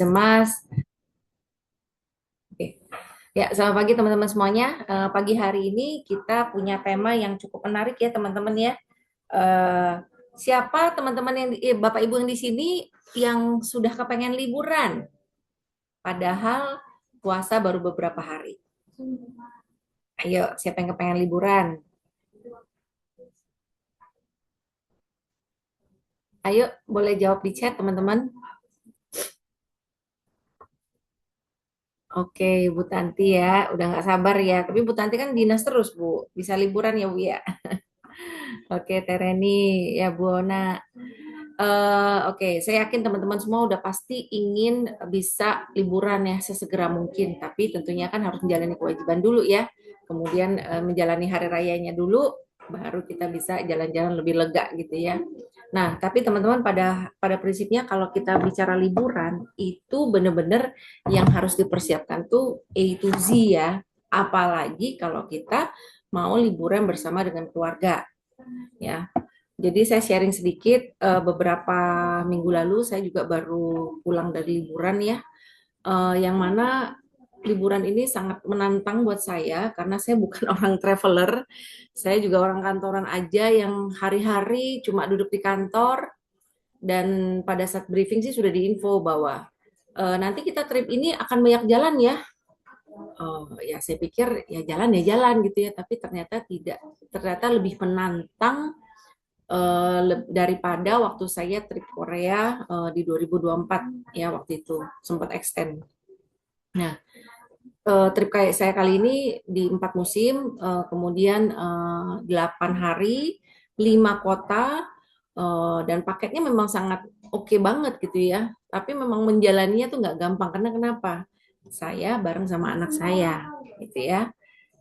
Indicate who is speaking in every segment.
Speaker 1: Mas. Oke. Ya, selamat pagi teman-teman semuanya. Pagi hari ini kita punya tema yang cukup menarik ya teman-teman ya. Eh, Siapa teman-teman Bapak Ibu yang di sini yang sudah kepengen liburan, padahal puasa baru beberapa hari. Ayo, siapa yang kepengen liburan? Ayo, boleh jawab di chat teman-teman. Oke, Bu Tanti ya, udah nggak sabar ya. Tapi Bu Tanti kan dinas terus, Bu. Bisa liburan ya, Bu ya. Oke, Tereni, ya Bu Ona. Oke, saya yakin teman-teman semua udah pasti ingin bisa liburan ya sesegera mungkin, tapi tentunya kan harus menjalani kewajiban dulu ya. Kemudian menjalani hari rayanya dulu, baru kita bisa jalan-jalan lebih lega gitu ya. Nah, tapi teman-teman pada pada prinsipnya kalau kita bicara liburan itu benar-benar yang harus dipersiapkan tuh A to Z ya. Apalagi kalau kita mau liburan bersama dengan keluarga ya. Jadi saya sharing sedikit, beberapa minggu lalu saya juga baru pulang dari liburan ya, yang mana liburan ini sangat menantang buat saya karena saya bukan orang traveler, saya juga orang kantoran aja yang hari-hari cuma duduk di kantor dan pada saat briefing sih sudah diinfo bahwa nanti kita trip ini akan banyak jalan ya. Ya saya pikir ya jalan gitu ya, tapi ternyata tidak, ternyata lebih menantang daripada waktu saya trip Korea di 2024 ya, waktu itu sempat extend. Nah, trip kayak saya kali ini di 4 musim, kemudian 8 hari, 5 kota, dan paketnya memang sangat oke banget gitu ya. Tapi memang menjalaninya tuh nggak gampang karena kenapa? Saya bareng sama anak saya, gitu ya.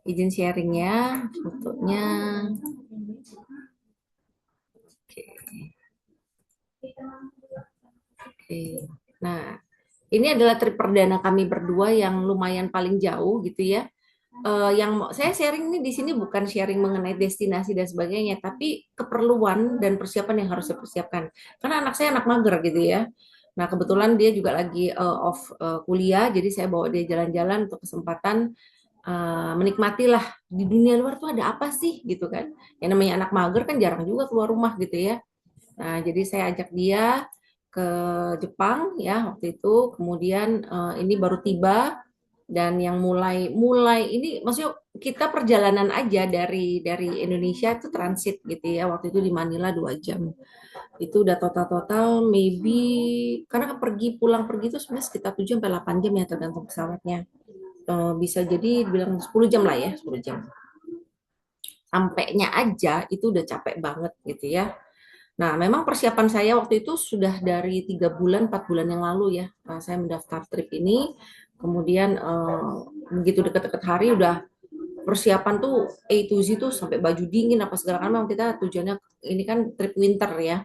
Speaker 1: Izin sharingnya, fotonya. Oke. Oke. Nah, ini adalah trip perdana kami berdua yang lumayan paling jauh gitu ya. Yang saya sharing ini di sini bukan sharing mengenai destinasi dan sebagainya, tapi keperluan dan persiapan yang harus dipersiapkan. Karena anak saya anak mager gitu ya. Nah, kebetulan dia juga lagi off kuliah, jadi saya bawa dia jalan-jalan untuk kesempatan menikmatilah di dunia luar tuh ada apa sih gitu kan. Yang namanya anak mager kan jarang juga keluar rumah gitu ya. Nah, jadi saya ajak dia ke Jepang ya waktu itu. Kemudian ini baru tiba dan yang mulai mulai ini maksudnya kita perjalanan aja dari Indonesia itu transit gitu ya. Waktu itu di Manila 2 jam. Itu udah total-total maybe karena kan pergi pulang pergi itu sebenarnya sekitar 7 sampai 8 jam ya tergantung pesawatnya. Bisa jadi bilang 10 jam lah ya, 10 jam. Sampainya aja itu udah capek banget gitu ya. Nah, memang persiapan saya waktu itu sudah dari 3 bulan, 4 bulan yang lalu ya. Saya mendaftar trip ini, kemudian begitu deket-deket hari udah persiapan tuh A to Z tuh sampai baju dingin apa segala kan. Memang kita tujuannya ini kan trip winter ya.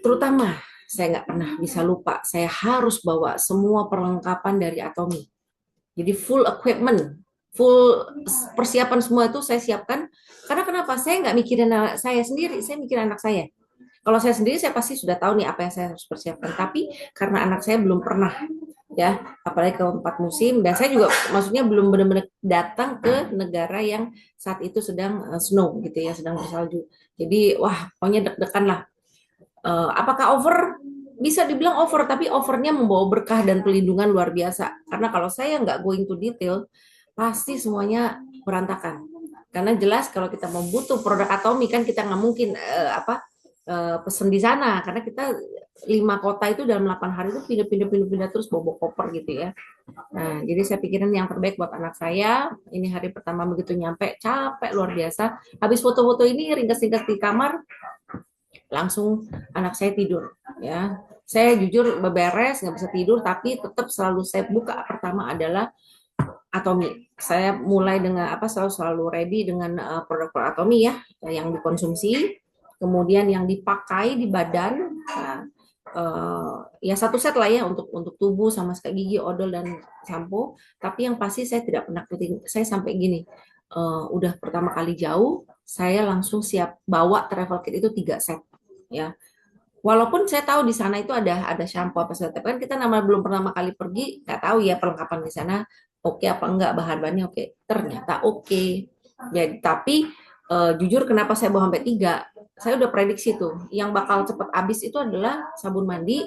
Speaker 1: Terutama saya nggak pernah bisa lupa, saya harus bawa semua perlengkapan dari Atomy. Jadi full equipment, full persiapan semua itu saya siapkan. Karena kenapa? Saya nggak mikirin anak saya sendiri, saya mikirin anak saya. Kalau saya sendiri saya pasti sudah tahu nih apa yang saya harus persiapkan. Tapi karena anak saya belum pernah ya, apalagi ke 4 musim dan saya juga maksudnya belum benar-benar datang ke negara yang saat itu sedang snow gitu ya, sedang bersalju. Jadi wah pokoknya deg-degan lah. Apakah over? Bisa dibilang over, tapi overnya membawa berkah dan pelindungan luar biasa. Karena kalau saya nggak going to detail, pasti semuanya berantakan. Karena jelas kalau kita mau butuh produk Atomi kan kita nggak mungkin pesen di sana karena kita 5 kota itu dalam 8 hari itu pindah-pindah terus bawa koper gitu ya. Nah, jadi saya pikirin yang terbaik buat anak saya. Ini hari pertama begitu nyampe capek luar biasa. Habis foto-foto ini ringkas-ringkas di kamar, langsung anak saya tidur ya. Saya jujur beberes nggak bisa tidur tapi tetap selalu saya buka pertama adalah Atomi. Saya mulai dengan apa selalu ready dengan produk-produk Atomi ya yang dikonsumsi, kemudian yang dipakai di badan. Nah, ya satu set lah ya untuk tubuh sama sikat gigi, odol dan sampo. Tapi yang pasti saya tidak pernah penting. Saya sampai gini, udah pertama kali jauh, saya langsung siap bawa travel kit itu 3 set ya. Walaupun saya tahu di sana itu ada shampoo apa segala, tapi kan kita nama belum pertama kali pergi, nggak tahu ya perlengkapan di sana oke apa enggak, bahan-bahannya oke. Ternyata oke. Jadi tapi jujur kenapa saya bawa sampai 3? Saya udah prediksi tuh, yang bakal cepet habis itu adalah sabun mandi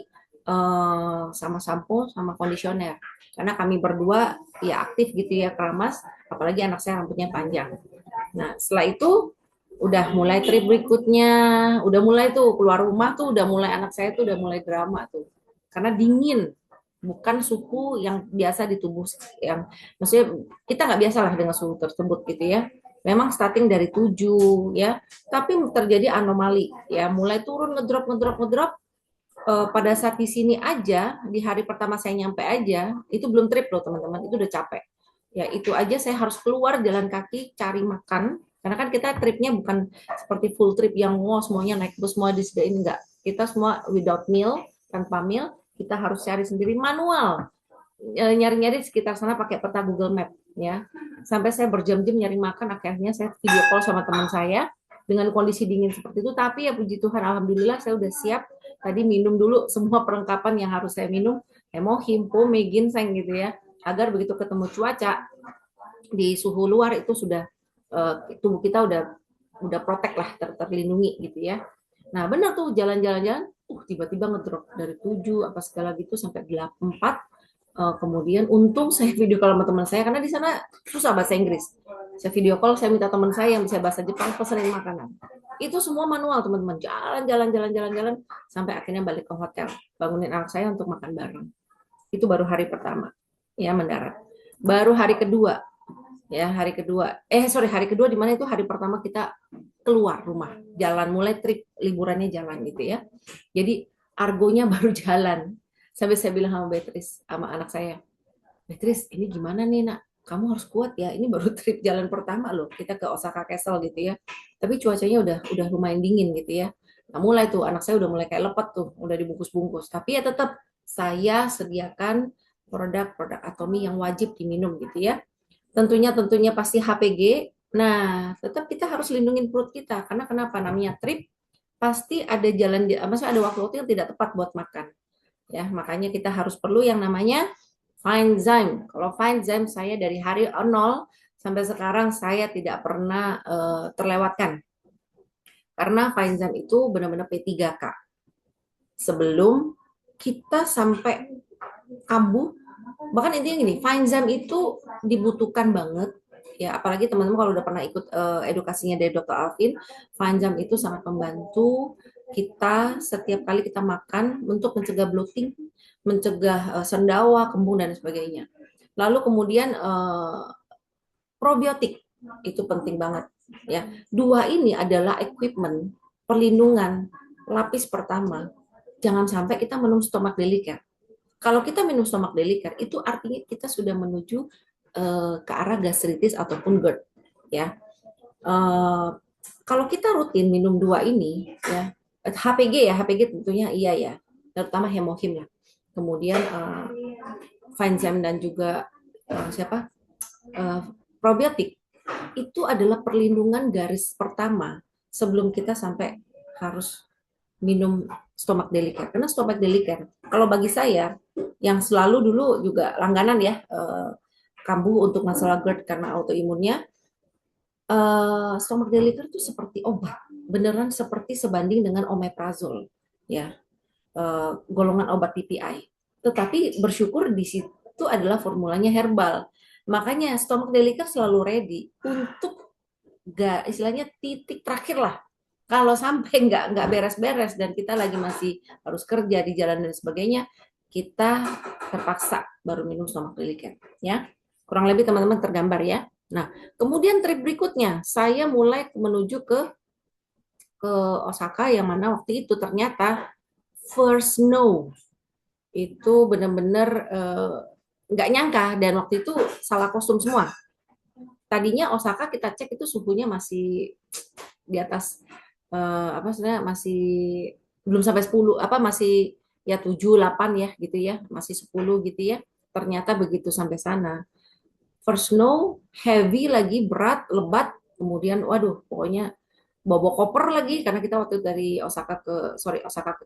Speaker 1: sama sampo sama kondisioner. Karena kami berdua ya aktif gitu ya keramas, apalagi anak saya rambutnya panjang. Nah, setelah itu udah mulai trip berikutnya, udah mulai tuh keluar rumah tuh udah mulai anak saya tuh udah mulai drama tuh. Karena dingin, bukan suhu yang biasa di tubuh yang maksudnya kita nggak biasa lah dengan suhu tersebut gitu ya. Memang starting dari 7 ya, tapi terjadi anomali ya, mulai turun ngedrop ngedrop ngedrop. Pada saat di sini aja di hari pertama saya nyampe aja itu belum trip loh teman-teman, itu udah capek ya, itu aja saya harus keluar jalan kaki cari makan karena kan kita tripnya bukan seperti full trip yang wow semuanya naik bus semua disediain, enggak, kita semua without meal, tanpa meal, kita harus cari sendiri manual. Nyari-nyari sekitar sana pakai peta Google Map ya, sampai saya berjam-jam nyari makan, akhirnya saya video call sama teman saya dengan kondisi dingin seperti itu, tapi ya puji Tuhan alhamdulillah saya udah siap. Tadi minum dulu semua perlengkapan yang harus saya minum, hemohim, pome, ginseng gitu ya, agar begitu ketemu cuaca di suhu luar itu sudah tubuh kita udah protek lah, terlindungi gitu ya. Nah benar tuh jalan-jalan-jalan, tiba-tiba ngedrop dari 7 apa segala gitu sampai 8, 4. Kemudian untung saya video call sama teman saya karena di sana susah bahasa Inggris. Saya video call, saya minta teman saya yang bisa bahasa Jepang pesenin makanan. Itu semua manual teman-teman, jalan-jalan sampai akhirnya balik ke hotel, bangunin anak saya untuk makan bareng. Itu baru hari pertama ya mendarat. Baru hari kedua ya, hari kedua di mana itu hari pertama kita keluar rumah, jalan, mulai trip liburannya jalan gitu ya. Jadi argonya baru jalan. Sampai saya bilang sama Beatrice, sama anak saya, Beatrice, ini gimana nih nak? Kamu harus kuat ya. Ini baru trip jalan pertama loh. Kita ke Osaka Castle gitu ya. Tapi cuacanya udah lumayan dingin gitu ya. Nah, mulai tuh anak saya udah mulai kayak lepet tuh, udah dibungkus-bungkus. Tapi ya tetap saya sediakan produk-produk Atomi yang wajib diminum gitu ya. Tentunya pasti HPG. Nah, tetap kita harus lindungin perut kita karena kenapa? Namanya trip pasti ada maksudnya ada waktu-waktu yang tidak tepat buat makan. Ya, makanya kita harus perlu yang namanya Fine Zyme. Kalau Fine Zyme saya dari hari 0 sampai sekarang saya tidak pernah terlewatkan. Karena Fine Zyme itu benar-benar P3K. Sebelum kita sampai kambuh, bahkan intinya gini, Fine Zyme itu dibutuhkan banget ya, apalagi teman-teman kalau udah pernah ikut edukasinya dari Dr. Alvin. Fine Zyme itu sangat membantu kita setiap kali kita makan untuk mencegah bloating, mencegah sendawa, kembung dan sebagainya. Lalu kemudian probiotik itu penting banget ya. Dua ini adalah equipment perlindungan lapis pertama. Jangan sampai kita minum stomach delicat. Kalau kita minum stomach delicat itu artinya kita sudah menuju ke arah gastritis ataupun GERD ya. Kalau kita rutin minum dua ini ya, HPG tentunya iya ya, terutama hemohim lah. Kemudian Fine dan juga siapa probiotik itu adalah perlindungan garis pertama sebelum kita sampai harus minum stomach delicat. Karena stomach delicat, kalau bagi saya yang selalu dulu juga langganan ya, kambuh untuk masalah GERD karena autoimunnya, stomach delicat itu seperti obat, beneran seperti sebanding dengan omeprazol, ya, golongan obat PPI. Tetapi bersyukur di situ adalah formulanya herbal. Makanya stomach delicat selalu ready untuk istilahnya titik terakhir lah. Kalau sampai nggak beres-beres dan kita lagi masih harus kerja di jalan dan sebagainya, kita terpaksa baru minum stomach delicat, ya. Kurang lebih teman-teman tergambar ya. Nah, kemudian trip berikutnya saya mulai menuju ke Osaka yang mana waktu itu ternyata first snow itu benar-benar nggak nyangka dan waktu itu salah kostum semua. Tadinya Osaka kita cek itu suhunya masih di atas apa sebenarnya masih belum sampai 10 apa masih ya 7 8 ya gitu ya, masih 10 gitu ya. Ternyata begitu sampai sana. First snow heavy lagi, berat, lebat, kemudian waduh pokoknya bawa koper lagi karena kita waktu dari Osaka ke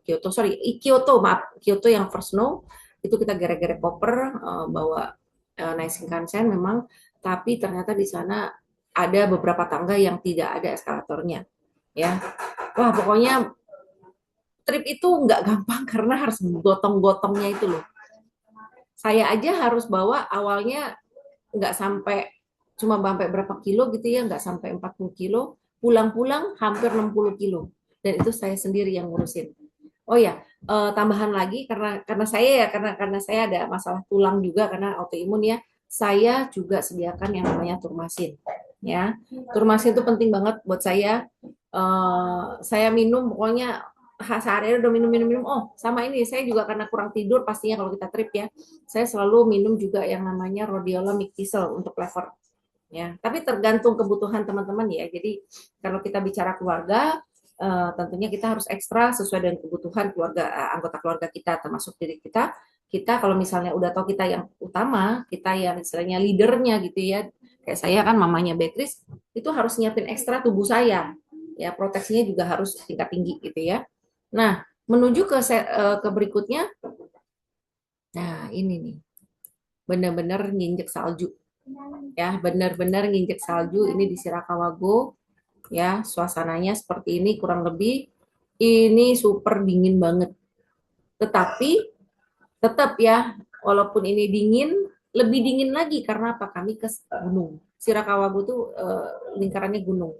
Speaker 1: Kyoto, Kyoto, maaf, Kyoto yang first snow itu kita gere-gere koper, bawa naik Shinkansen memang, tapi ternyata di sana ada beberapa tangga yang tidak ada eskalatornya, ya. Wah, pokoknya trip itu nggak gampang karena harus gotong-gotongnya itu loh. Saya aja harus bawa awalnya nggak sampai, cuma sampai berapa kilo gitu ya, nggak sampai 40 kilo, pulang-pulang hampir 60 kilo, dan itu saya sendiri yang ngurusin. Oh ya, tambahan lagi karena saya ya karena saya ada masalah tulang juga karena autoimun ya, saya juga sediakan yang namanya turmasin. Ya, turmasin itu penting banget buat saya. Saya minum pokoknya sehari udah minum minum minum. Oh, sama ini saya juga karena kurang tidur pastinya kalau kita trip ya. Saya selalu minum juga yang namanya rhodiola mictisel untuk lever. Ya, tapi tergantung kebutuhan teman-teman ya. Jadi kalau kita bicara keluarga, tentunya kita harus ekstra sesuai dengan kebutuhan keluarga, anggota keluarga kita termasuk diri kita. Kita kalau misalnya udah tahu kita yang utama, kita yang istilahnya leadernya gitu ya. Kayak saya kan mamanya Beatrice, itu harus nyiapin ekstra tubuh saya. Ya, proteksinya juga harus tingkat tinggi gitu ya. Nah, menuju ke berikutnya. Nah, ini nih. Benar-benar nginjek salju. Ya, benar-benar nginjek salju ini di Sirakawago. Ya, suasananya seperti ini kurang lebih. Ini super dingin banget. Tetapi tetap ya, walaupun ini dingin, lebih dingin lagi karena apa? Kami ke gunung. Sirakawago tuh lingkarannya gunung.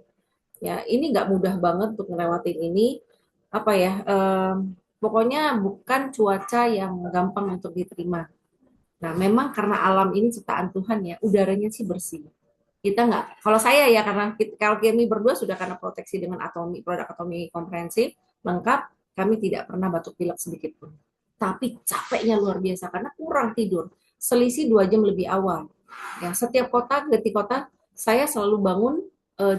Speaker 1: Ya, ini nggak mudah banget untuk ngelewatin ini. Apa ya? Pokoknya bukan cuaca yang gampang untuk diterima. Nah, memang karena alam ini ciptaan Tuhan ya, udaranya sih bersih. Kita nggak, kalau saya ya karena kalau kami berdua sudah karena proteksi dengan atomi, produk atomi komprehensif lengkap, kami tidak pernah batuk pilek sedikit pun. Tapi capeknya luar biasa karena kurang tidur. Selisih 2 jam lebih awal. Ya, setiap kota, ganti kota, saya selalu bangun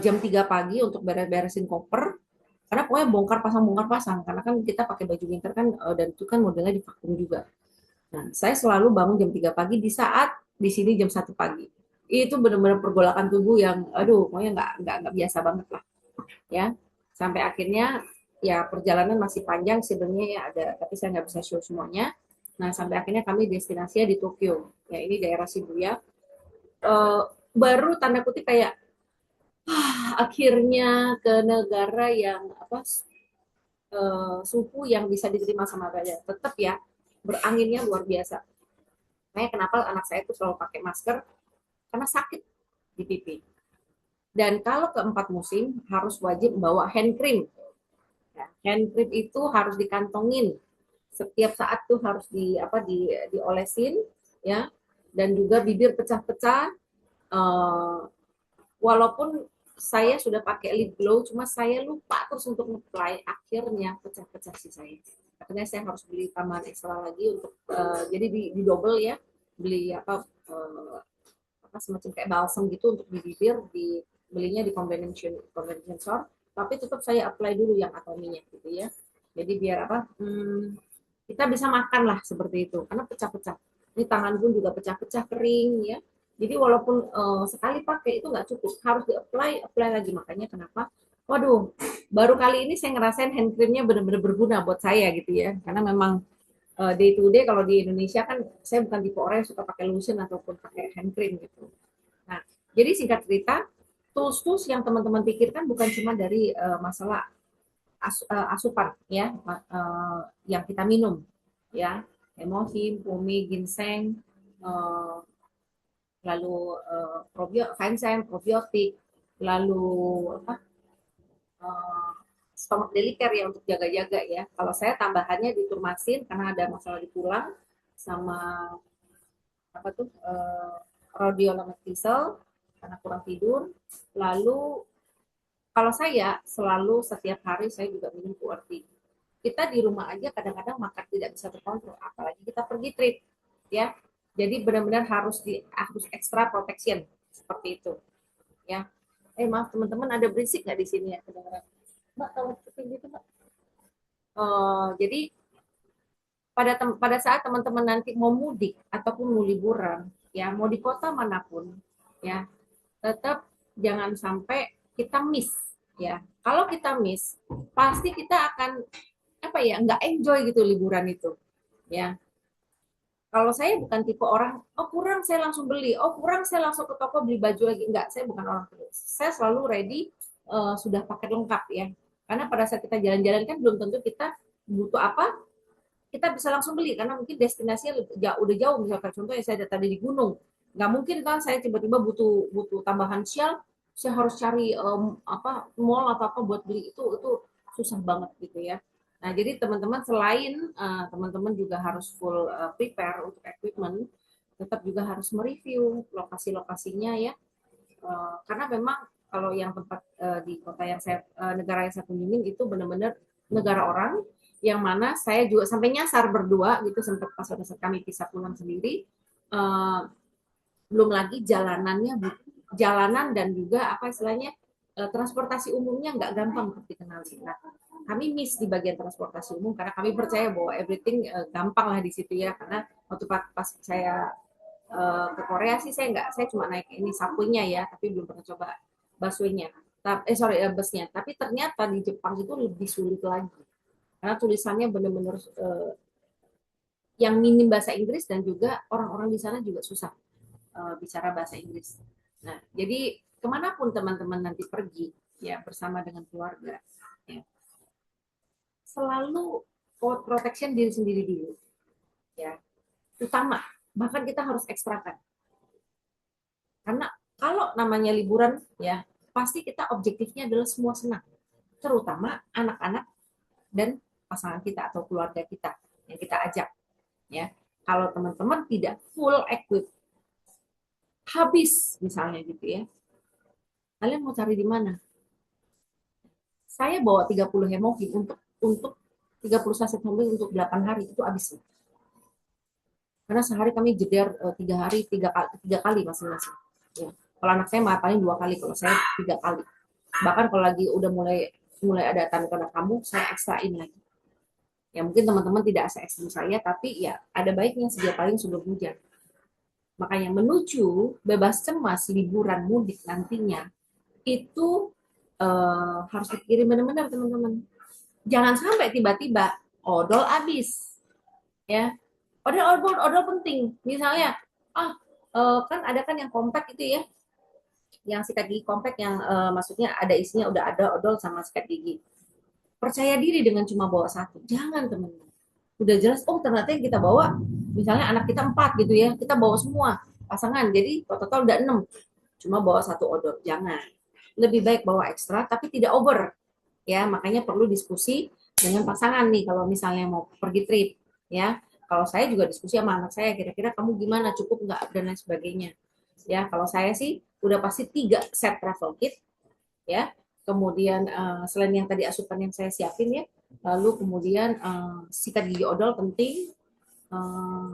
Speaker 1: jam 3 pagi untuk beres-beresin koper. Karena pokoknya bongkar pasang. Karena kan kita pakai baju winter kan, dan itu kan modelnya di vakum juga. Nah, saya selalu bangun jam 3 pagi di saat di sini jam 1 pagi. Itu benar-benar pergolakan tubuh yang aduh, pokoknya nggak biasa banget lah ya. Sampai akhirnya ya perjalanan masih panjang sebenarnya ya ada, tapi saya nggak bisa show semuanya. Nah, sampai akhirnya kami destinasinya di Tokyo. Ya, ini daerah Shibuya. Eh, baru tanda kutip kayak akhirnya ke negara yang apa, suhu yang bisa diterima sama saya. Tetap ya beranginnya luar biasa. Makanya kenapa anak saya itu selalu pakai masker karena sakit di pipi. Dan kalau keempat musim harus wajib bawa hand cream. Ya, hand cream itu harus dikantongin. Setiap saat tuh harus diolesin ya. Dan juga bibir pecah-pecah. Walaupun saya sudah pakai lip glow, cuma saya lupa terus untuk nge-apply, akhirnya pecah-pecah sih saya. Akhirnya saya harus beli tambahan ekstra lagi untuk jadi di double ya, beli apa semacam kayak balsam gitu untuk di bibir, belinya di convention store, tapi tetap saya apply dulu yang atominya gitu ya. Jadi biar apa? Kita bisa makan lah seperti itu karena pecah-pecah. Ini tangan pun juga pecah-pecah kering ya. Jadi walaupun sekali pakai itu nggak cukup, harus apply lagi. Makanya kenapa? Waduh, baru kali ini saya ngerasain hand creamnya benar-benar berguna buat saya gitu ya. Karena memang day to day kalau di Indonesia kan saya bukan tipe orang yang suka pakai lotion ataupun pakai hand cream gitu. Nah, jadi singkat cerita, tools-tools yang teman-teman pikirkan bukan cuma dari masalah asupan ya, yang kita minum ya, hemohim, pumi, ginseng, uh, lalu probiotik, lalu apa, uh, stomach delicare ya untuk jaga-jaga ya. Kalau saya tambahannya di turmasin karena ada masalah di tulang sama apa tuh rhodiola karena kurang tidur. Lalu kalau saya selalu setiap hari saya juga minum QRT. Kita di rumah aja kadang-kadang makan tidak bisa terkontrol, apalagi kita pergi trip, ya. Jadi benar-benar harus extra protection seperti itu, ya. Maaf teman-teman, ada berisik nggak di sini ya kedengaran? Mbak, kalau seperti itu, Mbak. Jadi pada saat teman-teman nanti mau mudik ataupun mau liburan, ya mau di kota manapun, ya tetap jangan sampai kita miss ya. Kalau kita miss, pasti kita akan apa ya, nggak enjoy gitu liburan itu, ya. Kalau saya bukan tipe orang, oh kurang saya langsung beli, oh kurang saya langsung ke toko beli baju lagi. Enggak, saya bukan orang itu. Saya selalu ready, sudah paket lengkap ya. Karena pada saat kita jalan-jalan kan belum tentu kita butuh apa, kita bisa langsung beli karena mungkin destinasinya udah jauh, misalkan contohnya saya tadi di gunung, nggak mungkin kan saya tiba-tiba butuh butuh tambahan shell, saya harus cari apa mall atau apa buat beli, itu susah banget gitu ya. Nah jadi teman-teman selain teman-teman juga harus full prepare untuk equipment, tetap juga harus mereview lokasi-lokasinya ya. Karena memang kalau yang tempat di kota yang saya negara yang saya kunjungin itu benar-benar negara orang, yang mana saya juga sampai nyasar berdua gitu, sempat pas pada saat kami pisah pulang sendiri. eh, Belum lagi jalanan dan juga apa istilahnya, transportasi umumnya nggak gampang untuk dikenali. Nah, kami miss di bagian transportasi umum karena kami percaya bahwa everything gampang lah di situ ya, karena waktu pas saya ke Korea sih saya cuma naik ini sapunya ya, tapi belum pernah coba busway-nya. Busnya. Tapi ternyata di Jepang itu lebih sulit lagi karena tulisannya benar-benar yang minim bahasa Inggris, dan juga orang-orang di sana juga susah bicara bahasa Inggris. Nah, jadi kemanapun teman-teman nanti pergi ya bersama dengan keluarga, ya, selalu protection diri sendiri dulu, ya, utama. Bahkan kita harus ekstrakan. Karena kalau namanya liburan ya, pasti kita objektifnya adalah semua senang, terutama anak-anak dan pasangan kita atau keluarga kita yang kita ajak ya. Kalau teman-teman tidak full equip, habis misalnya gitu ya, kalian mau cari di mana? Saya bawa 30 hemoki untuk 30 saset hemoki untuk 8 hari itu habis. Karena sehari kami jeder 3 hari, tiga kali masing-masing. Ya. Kalau anak saya malah paling 2 kali, kalau saya 3 kali. Bahkan kalau lagi udah mulai mulai ada tanda-tanda kamu, saya ekstrain lagi. Ya mungkin teman-teman tidak se ekstrim saya, tapi ya ada baiknya sedia payung sebelum hujan. Makanya menuju bebas cemas liburan mudik nantinya itu harus dipikirin benar-benar teman-teman. Jangan sampai tiba-tiba odol habis ya. Odol penting. Misalnya kan ada kan yang compact itu ya, yang sikat gigi compact yang maksudnya ada isinya udah ada odol sama sikat gigi. Percaya diri dengan cuma bawa satu. Jangan teman-teman. Udah jelas, oh ternyata yang kita bawa, misalnya anak kita 4 gitu ya, kita bawa semua pasangan, jadi total udah 6, cuma bawa satu odol. Jangan. Lebih baik bawa ekstra, tapi tidak over. Ya, makanya perlu diskusi dengan pasangan nih, kalau misalnya mau pergi trip. Ya, kalau saya juga diskusi sama anak saya, kira-kira kamu gimana, cukup nggak, dan lain sebagainya. Ya, kalau saya sih udah pasti 3 set travel kit, ya. Kemudian selain yang tadi asupan yang saya siapin ya, lalu kemudian sikat gigi odol penting, eh,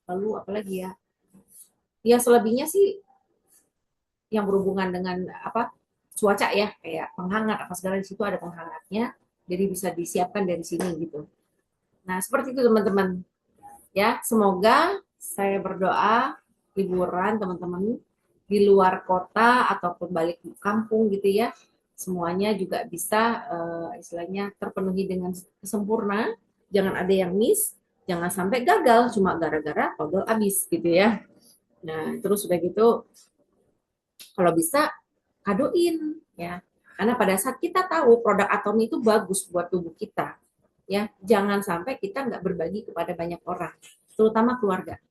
Speaker 1: lalu apalagi ya, ya selebihnya sih yang berhubungan dengan apa cuaca ya, kayak penghangat apa segala, di situ ada penghangatnya, jadi bisa disiapkan dari sini gitu. Nah seperti itu teman-teman ya, semoga saya berdoa liburan teman-teman di luar kota ataupun balik kampung gitu ya, semuanya juga bisa istilahnya terpenuhi dengan sempurna, jangan ada yang miss, jangan sampai gagal cuma gara-gara odol habis gitu ya. Nah terus udah gitu, kalau bisa kadoin ya, karena pada saat kita tahu produk Atomi itu bagus buat tubuh kita ya, jangan sampai kita nggak berbagi kepada banyak orang, terutama keluarga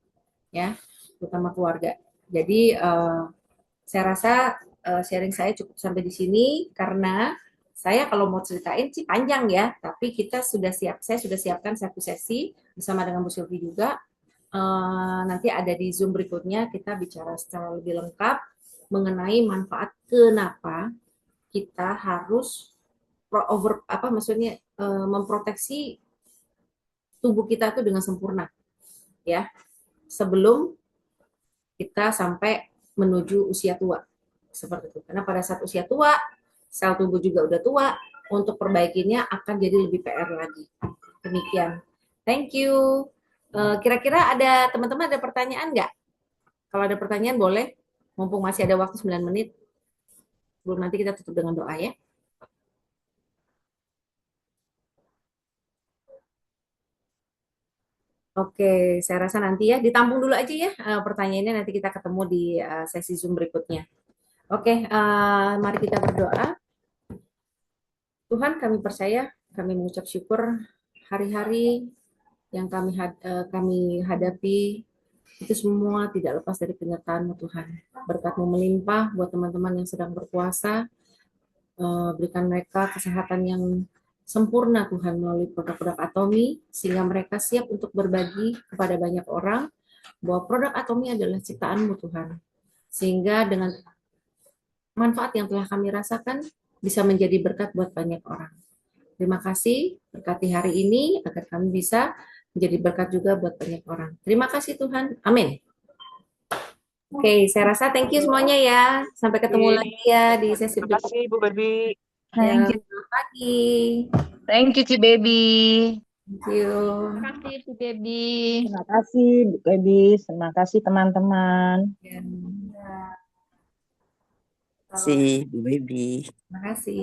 Speaker 1: ya, terutama keluarga. Jadi saya rasa sharing saya cukup sampai di sini, karena saya kalau mau ceritain sih panjang ya, tapi saya sudah siapkan satu sesi bersama dengan Bu Sylvie juga. Nanti ada di Zoom berikutnya, kita bicara secara lebih lengkap mengenai manfaat kenapa kita harus maksudnya memproteksi tubuh kita itu dengan sempurna ya, sebelum kita sampai menuju usia tua seperti itu. Karena pada saat usia tua, sel tubuh juga udah tua, untuk perbaikinya akan jadi lebih PR lagi. Demikian. Thank you. Kira-kira ada teman-teman ada pertanyaan nggak? Kalau ada pertanyaan boleh, mumpung masih ada waktu 9 menit. Belum, nanti kita tutup dengan doa ya. Oke, saya rasa nanti ya ditampung dulu aja ya pertanyaannya, nanti kita ketemu di sesi Zoom berikutnya. Oke, mari kita berdoa. Tuhan, kami percaya, kami mengucap syukur hari-hari yang kami hadapi itu semua tidak lepas dari penyertaan-Mu Tuhan. Berkat-Mu melimpah buat teman-teman yang sedang berpuasa, berikan mereka kesehatan yang sempurna Tuhan melalui produk-produk Atomi, sehingga mereka siap untuk berbagi kepada banyak orang bahwa produk Atomi adalah ciptaan-Mu Tuhan. Sehingga dengan manfaat yang telah kami rasakan bisa menjadi berkat buat banyak orang. Terima kasih, berkati hari ini agar kami bisa menjadi berkat juga buat banyak orang. Terima kasih Tuhan. Amin. Oke, saya rasa thank you semuanya ya. Sampai ketemu
Speaker 2: Terima
Speaker 1: lagi ya di sesi berikutnya.
Speaker 2: kasih Bu Baby.
Speaker 1: Ya,
Speaker 3: Thank you.
Speaker 1: selamat pagi.
Speaker 3: Thank you, Ci Baby.
Speaker 1: Thank you.
Speaker 4: Terima kasih, Bu Baby.
Speaker 5: Terima kasih Bu Baby, terima kasih teman-teman.
Speaker 1: Ya,
Speaker 6: Si Bu Baby.
Speaker 1: terima kasih.